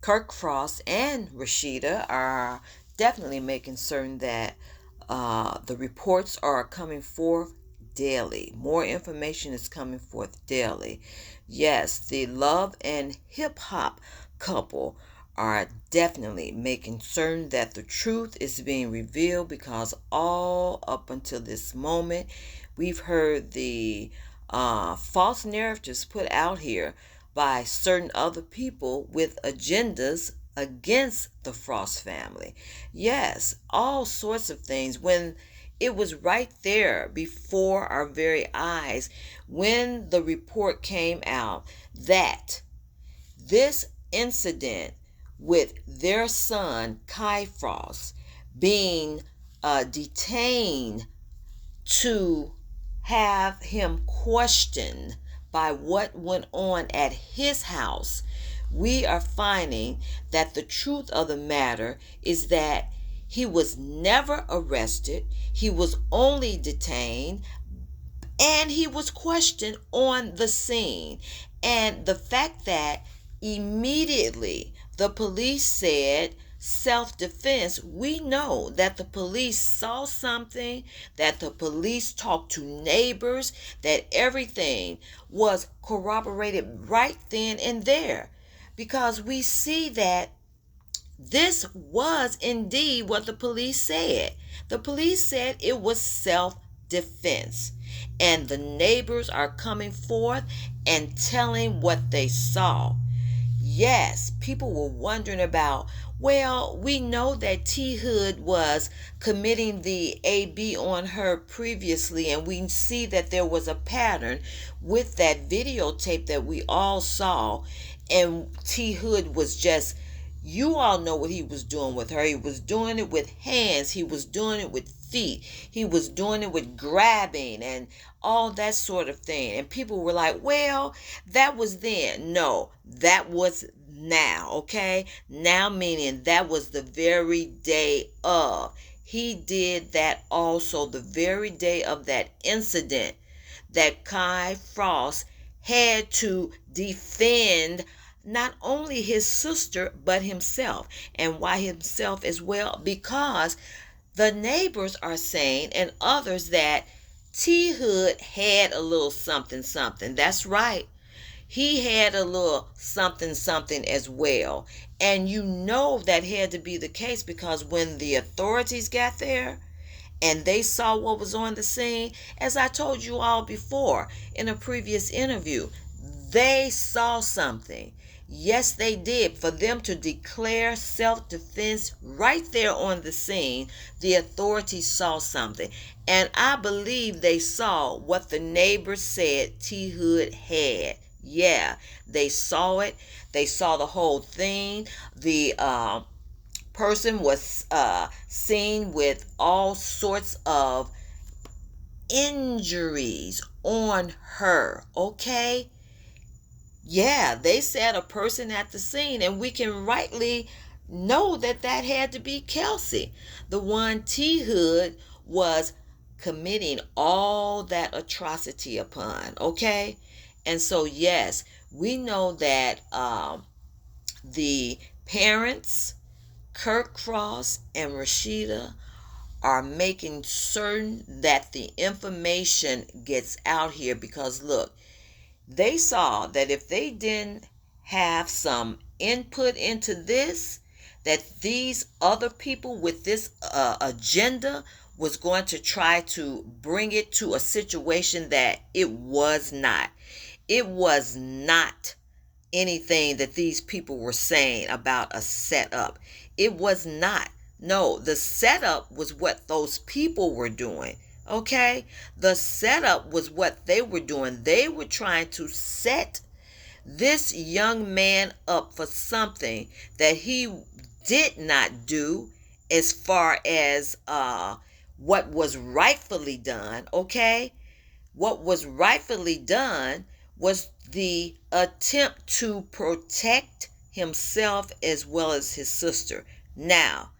Kirk Frost and Rasheeda are definitely making certain that the reports are coming forth daily. More information is coming forth daily. Yes, the Love and Hip Hop couple are definitely making certain that the truth is being revealed, because all up until this moment, we've heard the false narratives put out here by certain other people with agendas against the Frost family. Yes, all sorts of things, when it was right there before our very eyes when the report came out that this incident with their son Kai Frost being detained to have him questioned by what went on at his house. We are finding that the truth of the matter is that he was never arrested, he was only detained, and he was questioned on the scene. And the fact that immediately the police said self-defense, we know that the police saw something, that the police talked to neighbors, that everything was corroborated right then and there, because we see that this was indeed what the police said. The police said it was self-defense. And the neighbors are coming forth and telling what they saw. Yes, people were wondering about, well, we know that T Hood was committing the AB on her previously, and we see that there was a pattern with that videotape that we all saw, and T Hood was just, you all know what he was doing with her. He was doing it with hands. He was doing it with feet. He was doing it with grabbing and all that sort of thing. And people were like, well, that was then. No, that was now, okay? Now meaning that was the very day of. He did that also the very day of that incident that Kai Frost had to defend not only his sister, but himself. And why himself as well? Because the neighbors are saying, and others, that T Hood had a little something something. That's right. He had a little something something as well. And you know that had to be the case, because when the authorities got there and they saw what was on the scene, as I told you all before in a previous interview, they saw something. Yes, they did. For them to declare self-defense right there on the scene, the authorities saw something. And I believe they saw what the neighbors said T Hood had. Yeah, they saw it. They saw the whole thing. The person was seen with all sorts of injuries on her, okay? Yeah, they said a person at the scene, and we can rightly know that that had to be Kelsey, the one T Hood was committing all that atrocity upon, okay? And so, yes, we know that the parents, Kirk Frost and Rasheeda, are making certain that the information gets out here, because look, they saw that if they didn't have some input into this, that these other people with this agenda was going to try to bring it to a situation that it was not. It was not anything that these people were saying about a setup. It was not. No, the setup was what those people were doing. Okay? The setup was what they were doing. They were trying to set this young man up for something that he did not do, as far as what was rightfully done. Okay? What was rightfully done was the attempt to protect himself as well as his sister. Now,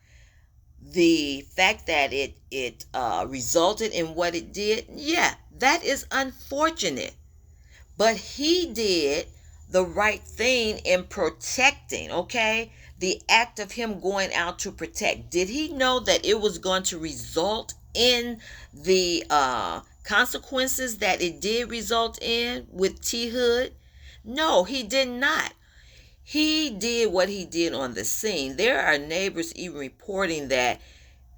the fact that it resulted in what it did, yeah, that is unfortunate. But he did the right thing in protecting, okay? The act of him going out to protect. Did he know that it was going to result in the consequences that it did result in with T Hood? No, he did not. He did what he did on the scene. There are neighbors even reporting that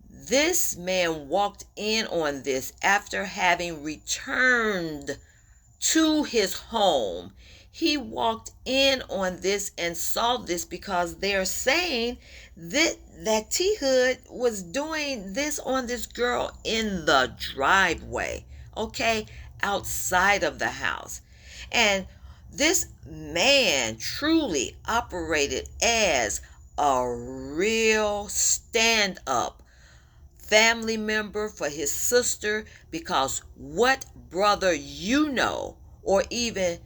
this man walked in on this after having returned to his home. He walked in on this and saw this because they're saying that T Hood was doing this on this girl in the driveway, okay, outside of the house. And this man truly operated as a real stand up family member for his sister, because what brother you know, or even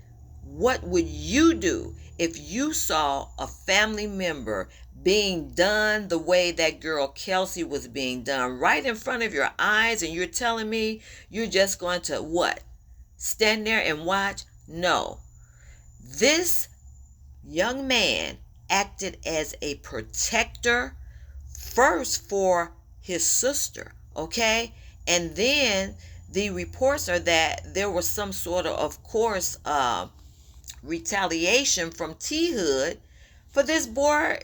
what would you do if you saw a family member being done the way that girl Kelsey was being done right in front of your eyes, and you're telling me you're just going to what? Stand there and watch? No. This young man acted as a protector first for his sister, okay? And then the reports are that there was some sort of course, retaliation from T Hood for this boy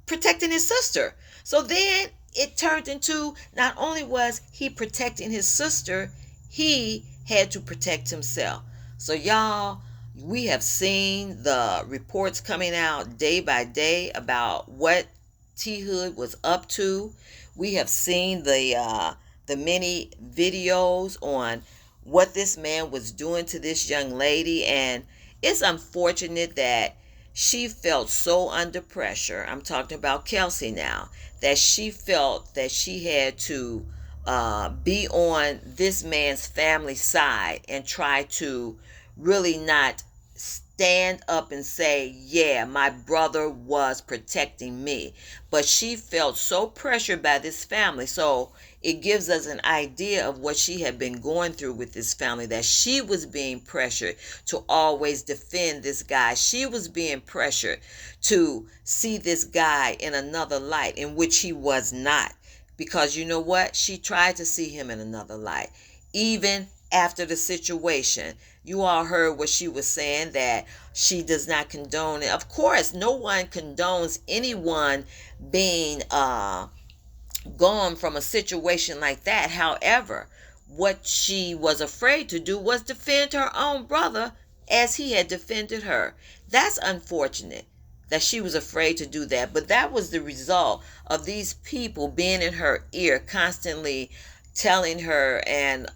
protecting his sister. So then it turned into, not only was he protecting his sister, he had to protect himself. So y'all, we have seen the reports coming out day by day about what T Hood was up to. We have seen the many videos on what this man was doing to this young lady, and it's unfortunate that she felt so under pressure. I'm talking about Kelsey now, that she felt that she had to be on this man's family side and try to really not stand up and say, yeah, my brother was protecting me. But she felt so pressured by this family. So it gives us an idea of what she had been going through with this family, that she was being pressured to always defend this guy. She was being pressured to see this guy in another light in which he was not. Because you know what? She tried to see him in another light. Even after the situation, you all heard what she was saying, that she does not condone it. Of course, no one condones anyone being gone from a situation like that. However, what she was afraid to do was defend her own brother as he had defended her. That's unfortunate that she was afraid to do that, but that was the result of these people being in her ear, constantly telling her and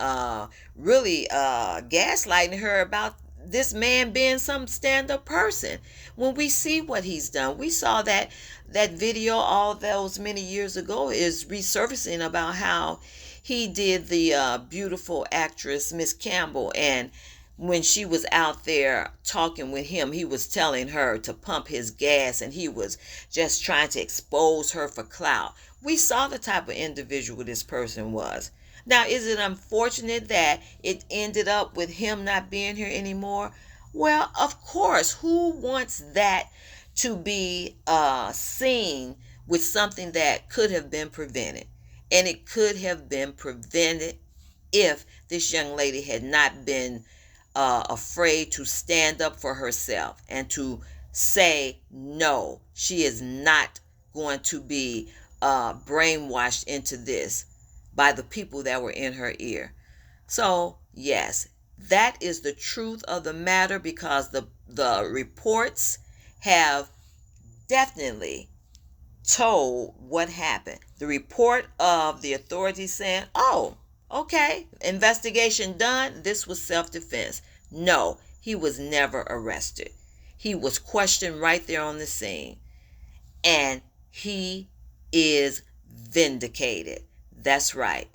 really gaslighting her about this man being some stand-up person. When we see what he's done, we saw that video all those many years ago is resurfacing about how he did the beautiful actress Miss Campbell, and when she was out there talking with him, he was telling her to pump his gas, and he was just trying to expose her for clout. We saw the type of individual this person was. Now, is it unfortunate that it ended up with him not being here anymore? Well, of course. Who wants that to be seen with something that could have been prevented? And it could have been prevented if this young lady had not been afraid to stand up for herself and to say, no, she is not going to be brainwashed into this by the people that were in her ear. So, yes, that is the truth of the matter, because the reports have definitely told what happened. The report of the authorities saying, oh, okay, investigation done, this was self-defense. No, he was arrested. arrested. He was questioned right there on the scene. And he is vindicated. That's right.